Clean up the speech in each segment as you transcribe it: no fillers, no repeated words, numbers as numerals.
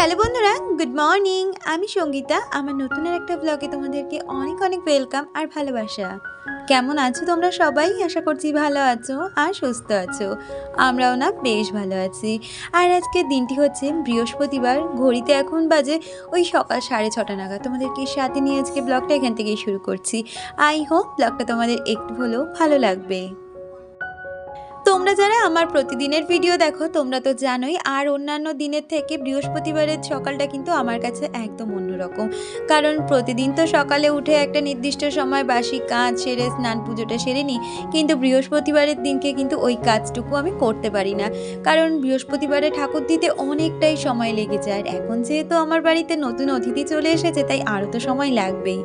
Hello বন্ধুরা, good morning. আমি সঙ্গীতা। আমার নতুন একটা ব্লগে তোমাদেরকে অনেক অনেক ওয়েলকাম আর ভালোবাসা। কেমন আছো তোমরা সবাই? আশা করছি ভালো আছো আর সুস্থ আছো। আমরাও না বেশ ভালো আছি। আর আজকের দিনটি হচ্ছে বৃহস্পতিবার। ঘড়িতে এখন বাজে ওই সকাল 6:30 নাগাদ। তোমাদেরকে সাথে নিয়ে আজকে ব্লগটা এখান থেকেই শুরু করছি। আই হোপ ব্লগটা তোমাদের একটু হলেও ভালো লাগবে। তোমরা যারা আমার প্রতিদিনের ভিডিও দেখো তোমরা তো জানোই, আর অন্যান্য দিনের থেকে বৃহস্পতিবারের সকালটা কিন্তু আমার কাছে একদম অন্যরকম। কারণ প্রতিদিন তো সকালে উঠে একটা নির্দিষ্ট সময় বাসি কাজ সেরে স্নান পুজোটা সেরে নিই, কিন্তু বৃহস্পতিবারের দিনকে কিন্তু ওই কাজটুকু আমি করতে পারি না। কারণ বৃহস্পতিবারে ঠাকুর দিতে অনেকটাই সময় লেগে যায়, আর এখন যেহেতু আমার বাড়িতে নতুন অতিথি চলে এসেছে তাই আরও তো সময় লাগবেই।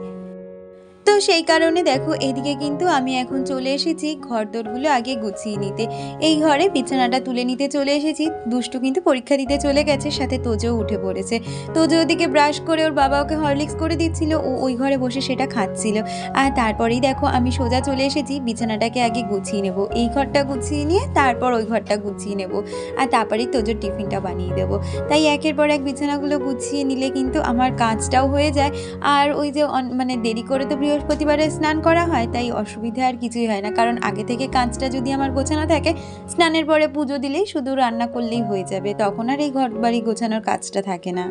তো সেই কারণে দেখো এদিকে কিন্তু আমি এখন চলে এসেছি ঘরদোরগুলো আগে গুছিয়ে নিতে। এই ঘরে বিছানাটা তুলে নিতে চলে এসেছি। দুষ্টু কিন্তু পরীক্ষা দিতে চলে গেছে, সাথে তোজও উঠে পড়েছে। তোজো ওদিকে ব্রাশ করে ওর বাবা ওকে হরলিক্স করে দিচ্ছিল, ও ওই ঘরে বসে সেটা খাচ্ছিল। আর তারপরেই দেখো আমি সোজা চলে এসেছি বিছানাটাকে আগে গুছিয়ে নেব। এই ঘরটা গুছিয়ে নিয়ে তারপর ওই ঘরটা গুছিয়ে নেব, আর তারপরেই তোজোর টিফিনটা বানিয়ে দেবো। তাই একের পর এক বিছানাগুলো গুছিয়ে নিলে কিন্তু আমার কাজটাও হয়ে যায়। আর ওই যে মানে দেরি করে তো বৃহস্পতিবারে স্নান করা হয়, তাই অসুবিধা আর কিছুই হয় না। কারণ আগে থেকে কাজটা যদি আমার গোছানো থাকে, স্নানের পরে পুজো দিলেই শুধু রান্না করলেই হয়ে যাবে, তখন আর এই ঘর বাড়ি গোছানোর কাজটা থাকে না।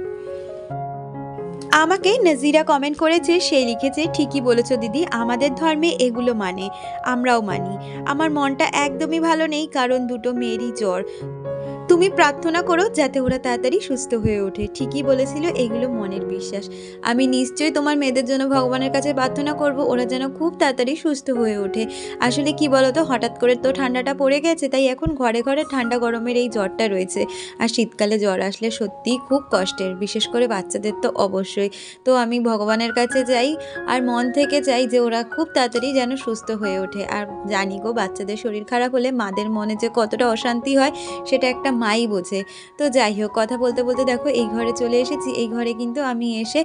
আমাকে নাজিরা কমেন্ট করেছে, সে লিখেছে, ঠিকই বলেছো দিদি, আমাদের ধর্মে এগুলো মানে, আমরাও মানি। আমার মনটা একদমই ভালো নেই, কারণ দুটো মেয়েরই জ্বর। তুমি প্রার্থনা করো যাতে ওরা তাড়াতাড়ি সুস্থ হয়ে ওঠে। ঠিকই বলেছিল, এগুলো মনের বিশ্বাস। আমি নিশ্চয়ই তোমার মেয়েদের জন্য ভগবানের কাছে প্রার্থনা করব, ওরা যেন খুব তাড়াতাড়ি সুস্থ হয়ে ওঠে। আসলে কি বলতো, হঠাৎ করে তো ঠান্ডাটা পড়ে গেছে, তাই এখন ঘরে ঘরে ঠান্ডা গরমের এই জ্বরটা রয়েছে। আর শীতকালে জ্বর আসলে সত্যিই খুব কষ্টের, বিশেষ করে বাচ্চাদের তো অবশ্যই। তো আমি ভগবানের কাছে যাই আর মন থেকে চাই যে ওরা খুব তাড়াতাড়ি যেন সুস্থ হয়ে ওঠে। আর জানি গো, বাচ্চাদের শরীর খারাপ হলে মাদের মনে যে কতটা অশান্তি হয় সেটা একটা মাই বোঝে। তো যাই হোক, কথা বলতে বলতে দেখো এই ঘরে চলে এসেছি। এই ঘরে কিন্তু আমি এসে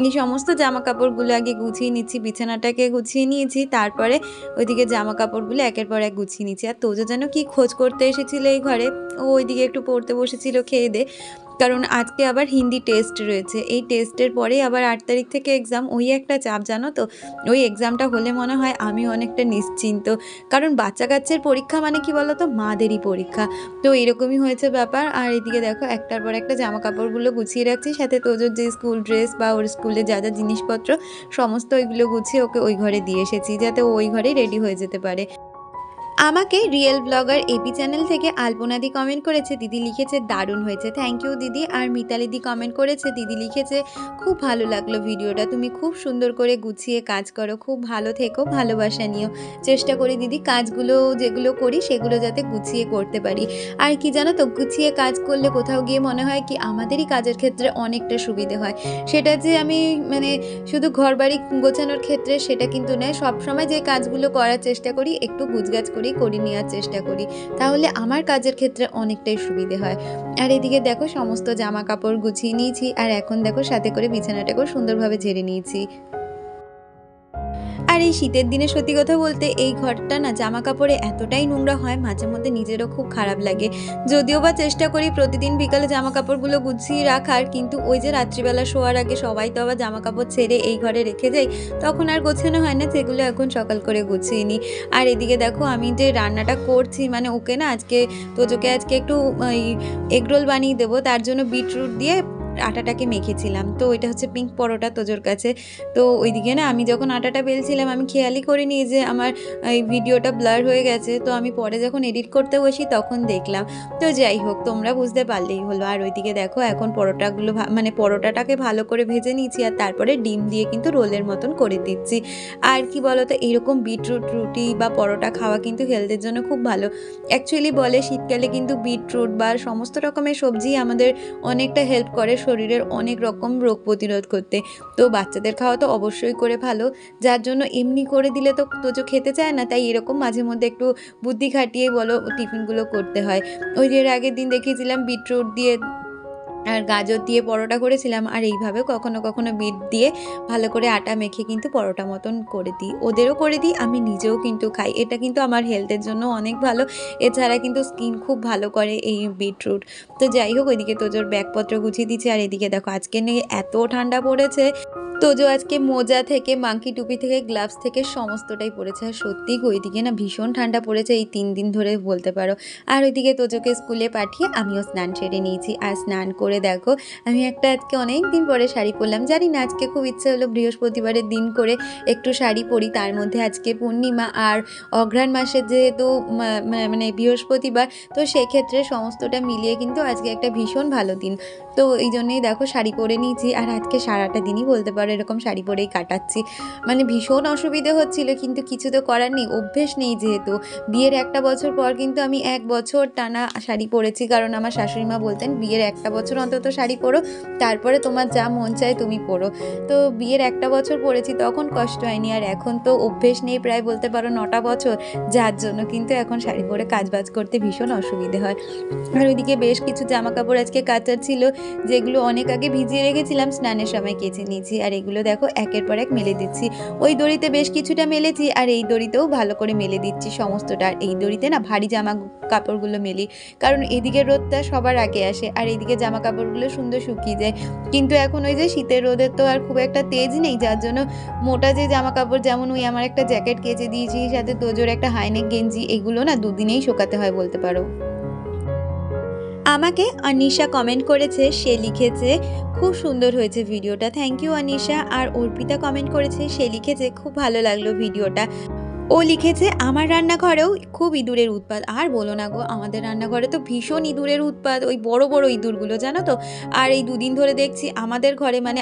এই সমস্ত জামা কাপড়গুলো আগে গুছিয়ে নিচ্ছি, বিছানাটাকে গুছিয়ে নিয়েছি, তারপরে ওইদিকে জামা কাপড়গুলো একের পর এক গুছিয়ে নিচ্ছি। আর তোজো যেন কি খোঁজ করতে এসেছিল এই ঘরে, ও ওইদিকে একটু পড়তে বসেছিল খেয়ে দে। কারণ আজকে আবার হিন্দি টেস্ট রয়েছে, এই টেস্টের পরে আবার 8 তারিখ থেকে এক্সাম, ওই একটা চাপ জানো তো। ওই এক্সামটা হলে মনে হয় আমি অনেকটা নিশ্চিন্ত, কারণ বাচ্চা কাচ্চার পরীক্ষা মানে কি বলতো, মাদেরই পরীক্ষা। তো এরকমই হয়েছে ব্যাপার। আর এদিকে দেখো একটার পর একটা জামা কাপড়গুলো গুছিয়ে রাখছি, সাথে তোজোর যে স্কুল ড্রেস বা ওর স্কুলে যা যা জিনিসপত্র সমস্ত ওইগুলো গুছিয়ে ওকে ওই ঘরে দিয়ে এসেছি, যাতে ও ওই ঘরেই রেডি হয়ে যেতে পারে। আমাকে রিয়েল ব্লগার এপি চ্যানেল থেকে আলপনাদি কমেন্ট করেছে, দিদি লিখেছে দারুণ হয়েছে। থ্যাংক ইউ দিদি। আর মিতালিদি কমেন্ট করেছে, দিদি লিখেছে খুব ভালো লাগলো ভিডিওটা, তুমি খুব সুন্দর করে গুছিয়ে কাজ করো, খুব ভালো থেকো, ভালোবাসা নিও। চেষ্টা করি দিদি কাজগুলো যেগুলো করি সেগুলো যাতে গুছিয়ে করতে পারি। আর কি জানো তো, গুছিয়ে কাজ করলে কোথাও গিয়ে মনে হয় কি আমাদেরই কাজের ক্ষেত্রে অনেকটা সুবিধে হয়। সেটা যে আমি মানে শুধু ঘর বাড়ি গোছানোর ক্ষেত্রে সেটা কিন্তু নয়, সবসময় যে কাজগুলো করার চেষ্টা করি একটু গুছগাছ করে নেওয়ার চেষ্টা করি, তাহলে আমার কাজের ক্ষেত্রে অনেকটাই সুবিধে হয়। আর এদিকে দেখো সমস্ত জামা কাপড় গুছিয়ে নিয়েছি, আর এখন দেখো সাথে করে বিছানাটাকেও সুন্দরভাবে ঝেড়ে নিয়েছি। আর এই শীতের দিনে সত্যি কথা বলতে এই ঘরটা না জামা কাপড়ে এতটাই নোংরা হয়, মাঝে মধ্যে নিজেরও খুব খারাপ লাগে। যদিও বা চেষ্টা করি প্রতিদিন বিকালে জামা কাপড়গুলো গুছিয়ে রাখার, কিন্তু ওই যে রাত্রিবেলা শোয়ার আগে সবাই তো আবার জামা কাপড় ছেড়ে এই ঘরে রেখে যাই, তখন আর গোছানো হয় না, যেগুলো এখন সকাল করে গুছিয়ে নিই। আর এদিকে দেখো আমি যে রান্নাটা করছি, মানে ওকে না আজকে তোজোকে আজকে একটু এগরোল বানিয়ে দেবো, তার জন্য বিটরুট দিয়ে আটাটাকে মেখেছিলাম। তো ওইটা হচ্ছে পিঙ্ক পরোটা তোজোর কাছে। তো ওইদিকে না আমি যখন আটাটা বেলছিলাম আমি খেয়ালই করিনি যে আমার এই ভিডিওটা ব্লার হয়ে গেছে। তো আমি পরে যখন এডিট করতে বসি তখন দেখলাম। তো যাই হোক, তোমরা বুঝতে পারলেই হলো। আর ওইদিকে দেখো এখন পরোটাগুলো মানে পরোটাটাকে ভালো করে ভেজে নিয়েছি, আর তারপরে ডিম দিয়ে কিন্তু রোলের মতন করে দিচ্ছি। আর কি বলতো, এরকম বিটরুট রুটি বা পরোটা খাওয়া কিন্তু হেলথের জন্য খুব ভালো। অ্যাকচুয়ালি বলে শীতকালে কিন্তু বিটরুট বা সমস্ত রকমের সবজি আমাদের অনেকটা হেল্প করে শরীরের অনেক রকম রোগ প্রতিরোধ করতে। তো বাচ্চাদের খাওয়া তো অবশ্যই করে ভালো, যার জন্য এমনি করে দিলে তো তোজো খেতে চায় না, তাই এরকম মাঝে মধ্যে একটু বুদ্ধি খাটিয়ে বলো টিফিনগুলো করতে হয়। ওই যে এর আগের দিন দেখিয়েছিলাম বিটরুট দিয়ে আর গাজর দিয়ে পরোটা করেছিলাম, আর এইভাবে কখনো কখনো বিট দিয়ে ভালো করে আটা মেখে কিন্তু পরোটা মতন করে দিই, ওদেরও করে দিই, আমি নিজেও কিন্তু খাই। এটা কিন্তু আমার হেলথের জন্য অনেক ভালো। এছাড়া কিন্তু স্কিন খুব ভালো করে এই বিটরুট। তো যাই হোক, ওইদিকে তোজোর ব্যাগপত্র গুছিয়ে দিচ্ছি, আর এদিকে দেখো আজকে নিয়ে এত ঠান্ডা পড়েছে। তোজো আজকে মোজা থেকে, মাংকি টুপি থেকে, গ্লাভস থেকে সমস্তটাই পড়েছে। আর সত্যি ওইদিকে না ভীষণ ঠান্ডা পড়েছে এই 3 দিন ধরে বলতে পারো। আর ওইদিকে তোজোকে স্কুলে পাঠিয়ে আমিও স্নান সেরে নিয়েছি। আর স্নান করে দেখো আমি একটা আজকে অনেক দিন পরে শাড়ি পরলাম। জানি না, আজকে খুব ইচ্ছে হলো বৃহস্পতিবারের দিন করে একটু শাড়ি পরি। তার মধ্যে আজকে পূর্ণিমা আর অঘ্রাণ মাসের যেহেতু মানে বৃহস্পতিবার, তো সেক্ষেত্রে সমস্তটা মিলিয়ে কিন্তু আজকে একটা ভীষণ ভালো দিন। তো এই জন্যেই দেখো শাড়ি পরে নিয়েছি। আর আজকে সারাটা দিনই বলতে পারো এরকম শাড়ি পরেই কাটাচ্ছি। মানে ভীষণ অসুবিধে হচ্ছিল, কিন্তু কিছু তো করার নেই, অভ্যেস নেই যেহেতু। বিয়ের 1টা বছর পর কিন্তু আমি 1 বছর টানা শাড়ি পরেছি, কারণ আমার শাশুড়ি মা বলতেন বিয়ের 1টা বছর অন্তত শাড়ি পরো, তারপরে তোমার যা মন চায় তুমি পরো। তো বিয়ের 1টা বছর পরেছি, তখন কষ্ট হয়নি। আর এখন তো অভ্যেস নেই প্রায় বলতে পারো 9টা বছর, যার জন্য কিন্তু এখন শাড়ি পরে কাজবাজ করতে ভীষণ অসুবিধে হয়। আর ওইদিকে বেশ কিছু জামা কাপড় আজকে কাচার ছিল, যেগুলো অনেক আগে ভিজিয়ে রেখেছিলাম, স্নানের সময় কেচে নিয়েছি। আর এগুলো দেখো একের পর এক মেলে দিচ্ছি। ওই দড়িতে বেশ কিছুটা মেলেছি, আর এই দড়িতেও ভালো করে মেলে দিচ্ছি সমস্তটা। আর এই দড়িতে না ভারী জামা কাপড়গুলো মেলি, কারণ এদিকে রোদটা সবার আগে আসে, আর এইদিকে জামা কাপড়গুলো সুন্দর শুকিয়ে যায়। কিন্তু এখন ওই যে শীতের রোদের তো আর খুব একটা তেজ নেই, যার জন্য মোটা যে জামা কাপড়, যেমন ওই আমার একটা জ্যাকেট কেচে দিয়েছি, সাথে তোজোর একটা হাইনেক গেঞ্জি, এগুলো না দুদিনেই শোকাতে হয় বলতে পারো। আমাকে অনিশা কমেন্ট করেছে, সে লিখেছে খুব সুন্দর হয়েছে ভিডিওটা, থ্যাংক ইউ অনিশা। আর অর্পিতা কমেন্ট করেছে, সে লিখেছে খুব ভালো লাগলো ভিডিওটা। ও লিখেছে আমার রান্নাঘরেও খুব ইঁদুরের উৎপাত। আর বলো না গো, আমাদের রান্নাঘরে তো ভীষণ ইঁদুরের উৎপাত, ওই বড় বড় ইঁদুরগুলো জানো তো। আর এই 2 দিন ধরে দেখছি আমাদের ঘরে, মানে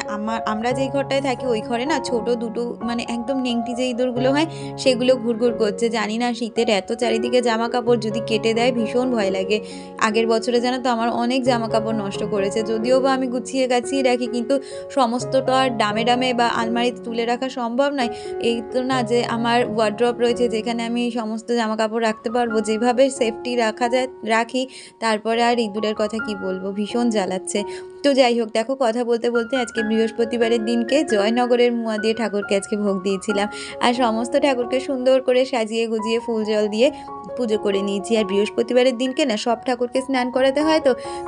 আমরা যেই ঘরটায় থাকি ওই ঘরে না ছোট দুটো, মানে একদম নেংটি যে ইঁদুরগুলো হয় সেগুলো ঘুরঘুর করছে। জানি না, শীতের এত চারিদিকে জামা কাপড় যদি কেটে দেয় ভীষণ ভয় লাগে। আগের বছরে জানো তো আমার অনেক জামা কাপড় নষ্ট করেছে, যদিও বা আমি গুছিয়ে গাছিয়ে রাখি, কিন্তু সমস্তটা আর ডামে ডামে বা আলমারিতে তুলে রাখা সম্ভব নয়। এই তো না যে আমার ওয়ার্ড্রপ রয়েছে যেখানে আমি সমস্ত জামা কাপড় রাখতে পারবো, যেভাবে সেফটি রাখা যায় রাখি। তারপরে আর ইঁদুরের কথা কি বলবো, ভীষণ জ্বালাচ্ছে। তো যাই হোক, দেখো কথা বলতে বলতে আজকে বৃহস্পতিবারের দিনকে জয়নগরের মুয়া দিয়ে ঠাকুরকে আজকে ভোগ দিয়েছিলাম। আর সমস্ত ঠাকুরকে সুন্দর করে সাজিয়ে গুজিয়ে ফুল জল দিয়ে পুজো করে নিয়েছি। আর বৃহস্পতিবারের দিনকে না সব ঠাকুরকে স্নান করাতে হয়,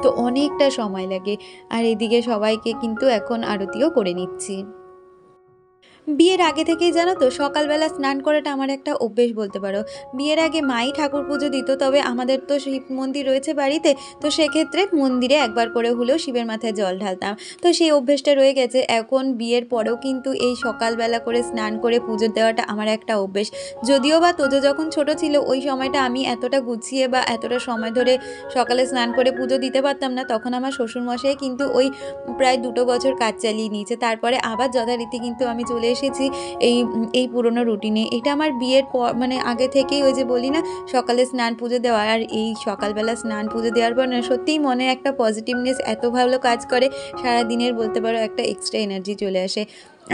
তো অনেকটা সময় লাগে। আর এদিকে সবাইকে কিন্তু এখন আরতিও করে নিচ্ছি। বিয়ের আগে থেকেই জানো তো সকালবেলা স্নান করাটা আমার একটা অভ্যেস বলতে পারো। বিয়ের আগে মাই ঠাকুর পুজো দিত, তবে আমাদের তো শিব মন্দির রয়েছে বাড়িতে, তো সেক্ষেত্রে মন্দিরে একবার করে হলেও শিবের মাথায় জল ঢালতাম। তো সেই অভ্যেসটা রয়ে গেছে। এখন বিয়ের পরেও কিন্তু এই সকালবেলা করে স্নান করে পুজো দেওয়াটা আমার একটা অভ্যেস। যদিও বা তোজো যখন ছোট ছিল ওই সময়টা আমি এতটা গুছিয়ে বা এতটা সময় ধরে সকালে স্নান করে পুজো দিতে পারতাম না, তখন আমার শ্বশুরমশাই কিন্তু ওই প্রায় 2 বছর কাজ চালিয়ে নিয়েছে। তারপরে আবার যথারীতি কিন্তু আমি চলে এসেছি এই এই পুরনো রুটিনে। এটা আমার বিয়ের পর, মানে আগে থেকেই ওই যে বলি না সকালে স্নান পুজো দেওয়া, আর এই সকালবেলা স্নান পুজো দেওয়ার পর না সত্যিই মনে একটা পজিটিভনেস এত ভালো কাজ করে, সারাদিনের বলতে পারো একটা এক্সট্রা এনার্জি চলে আসে।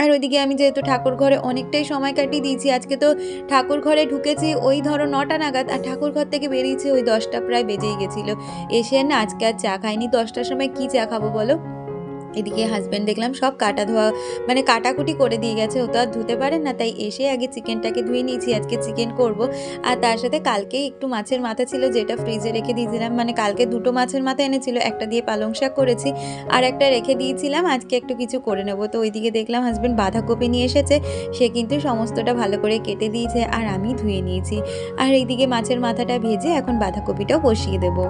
আর ওইদিকে আমি যেহেতু ঠাকুর ঘরে অনেকটাই সময় কাটিয়ে দিয়েছি, আজকে তো ঠাকুর ঘরে ঢুকেছি ওই ধরো 9টা নাগাদ, আর ঠাকুর ঘর থেকে বেরিয়েছি ওই 10টা প্রায় বেজেই গেছিলো। এসে না আজকে আর চা খাইনি, 10টার সময় কি চা খাবো বলো। এদিকে হাজব্যান্ড দেখলাম সব কাটা ধোয়া, মানে কাটাকুটি করে দিয়ে গেছে, ও তো আর ধুতে পারেন না, তাই এসে আগে চিকেনটাকে ধুয়ে নিয়েছি, আজকে চিকেন করব। আর তার সাথে কালকে একটু মাছের মাথা ছিল যেটা ফ্রিজে রেখে দিয়েছিলাম, মানে কালকে 2টো মাছের মাথা এনেছিল, একটা দিয়ে পালং শাক করেছি আর একটা রেখে দিয়েছিলাম, আজকে একটু কিছু করে নেব। তো ওইদিকে দেখলাম হাজব্যান্ড বাঁধাকপি নিয়ে এসেছে, সে কিন্তু সমস্তটা ভালো করে কেটে দিয়েছে আর আমি ধুয়ে নিয়েছি। আর এইদিকে মাছের মাথাটা ভেজে এখন বাঁধাকপিটাও বসিয়ে দেবো।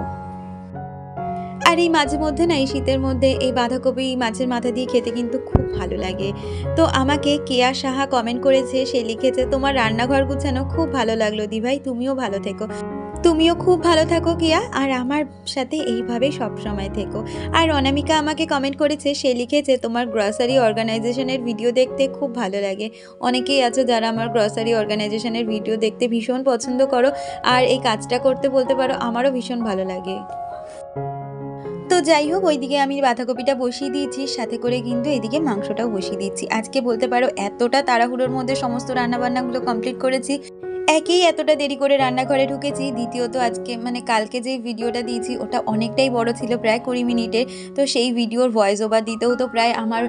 আর এই মাঝে মধ্যে না এই শীতের মধ্যে এই বাঁধাকপি মাছের মাথা দিয়ে খেতে কিন্তু খুব ভালো লাগে। তো আমাকে কেয়া সাহা কমেন্ট করেছে, সে লিখেছে তোমার রান্নাঘর গুছানো খুব ভালো লাগলো দিভাই, তুমিও ভালো থেকো। তুমিও খুব ভালো থাকো কিয়া, আর আমার সাথে এইভাবেই সবসময় থেকো। আর অনামিকা আমাকে কমেন্ট করেছে, সে লিখেছে তোমার গ্রসারি অর্গানাইজেশনের ভিডিও দেখতে খুব ভালো লাগে। অনেকেই আছো যারা আমার গ্রসারি অর্গানাইজেশনের ভিডিও দেখতে ভীষণ পছন্দ করো, আর এই কাজটা করতে বলতে পারো আমারও ভীষণ ভালো লাগে। তো যাই হোক, ওইদিকে আমি বাঁধাকপিটা বসিয়ে দিয়েছি, সাথে করে কিন্তু এদিকে মাংসটাও বসিয়ে দিচ্ছি। আজকে বলতে পারো এতটা তাড়াহুড়োর মধ্যে সমস্ত রান্নাবান্নাগুলো কমপ্লিট করেছি, একেই এতটা দেরি করে রান্নাঘরে ঢুকেছি, দ্বিতীয়ত আজকে মানে কালকে যেই ভিডিওটা দিয়েছি ওটা অনেকটাই বড় ছিল, প্রায় ২০ মিনিটের। তো সেই ভিডিওর ভয়েস ওভার দিতেও তো প্রায় আমার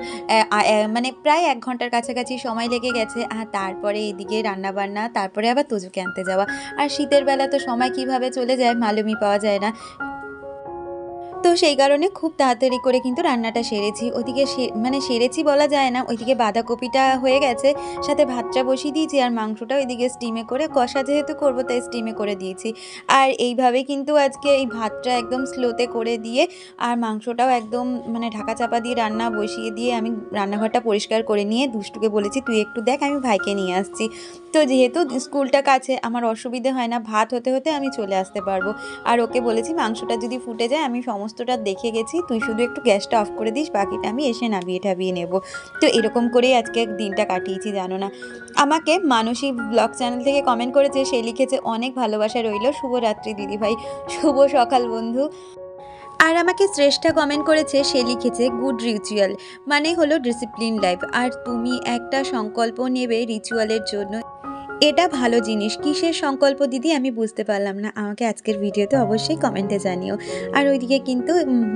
মানে প্রায় ১ ঘন্টার কাছাকাছি সময় লেগে গেছে। আর তারপরে এদিকে রান্নাবান্না, তারপরে আবার তোজুকে আনতে যাওয়া। আর শীতের বেলা তো সময় কিভাবে চলে যায় মালুমই পাওয়া যায় না। তো সেই কারণে খুব তাড়াতাড়ি করে কিন্তু রান্নাটা সেরেছি। ওদিকে মানে সেরেছি বলা যায় না, ওইদিকে বাঁধাকপিটা হয়ে গেছে, সাথে ভাতটা বসিয়ে দিয়েছি আর মাংসটা ওইদিকে স্টিমে করে, কষা যেহেতু করবো তাই স্টিমে করে দিয়েছি। আর এইভাবে কিন্তু আজকে এই ভাতটা একদম স্লোতে করে দিয়ে আর মাংসটাও একদম মানে ঢাকা চাপা দিয়ে রান্না বসিয়ে দিয়ে আমি রান্নাঘরটা পরিষ্কার করে নিয়ে দুষ্টুকে বলেছি, "তুই একটু দেখ, আমি ভাইকে নিয়ে আসছি।" তো যেহেতু স্কুলটা কাছে আমার অসুবিধে হয় না, ভাত হতে হতে আমি চলে আসতে পারবো। আর ওকে বলেছি মাংসটা যদি ফুটে যায় আমি সমস্তটা দেখে গেছি, তুই শুধু একটু গ্যাসটা অফ করে দিস, বাকিটা আমি এসে নামিয়ে টাবিয়ে নেব। তো এরকম করেই আজকে দিনটা কাটিয়েছি জানো না। আমাকে মানসী ব্লগ চ্যানেল থেকে কমেন্ট করেছে, সে লিখেছে, "অনেক ভালোবাসা রইলো, শুভরাত্রি দিদিভাই, শুভ সকাল বন্ধু।" আর আমাকে শ্রেষ্ঠা কমেন্ট করেছে, সে লিখেছে, "গুড রিচুয়াল, মানে হলো ডিসিপ্লিন লাইফ। আর তুমি একটা সংকল্প নেবে রিচুয়ালের জন্য, এটা ভালো জিনিস। কিসের সংকল্প দিদি আমি বুঝতে পারলাম না, আমাকে আজকের ভিডিওতে অবশ্যই কমেন্টে জানিও।" আর ওইদিকে কিন্তু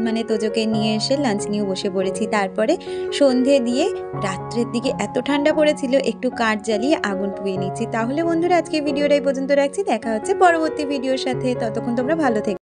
মানে তোজোকে নিয়ে এসে লাঞ্চ নিয়ে বসে পড়েছি। তারপরে সন্ধে দিয়ে রাত্রের দিকে এত ঠান্ডা পড়েছিল, একটু কাঠ জ্বালিয়ে আগুন পুড়িয়ে নিচ্ছি। তাহলে বন্ধুরা আজকের ভিডিওটা এই পর্যন্ত রাখছি, দেখা হচ্ছে পরবর্তী ভিডিওর সাথে, ততক্ষণ তোমরা ভালো থেকো।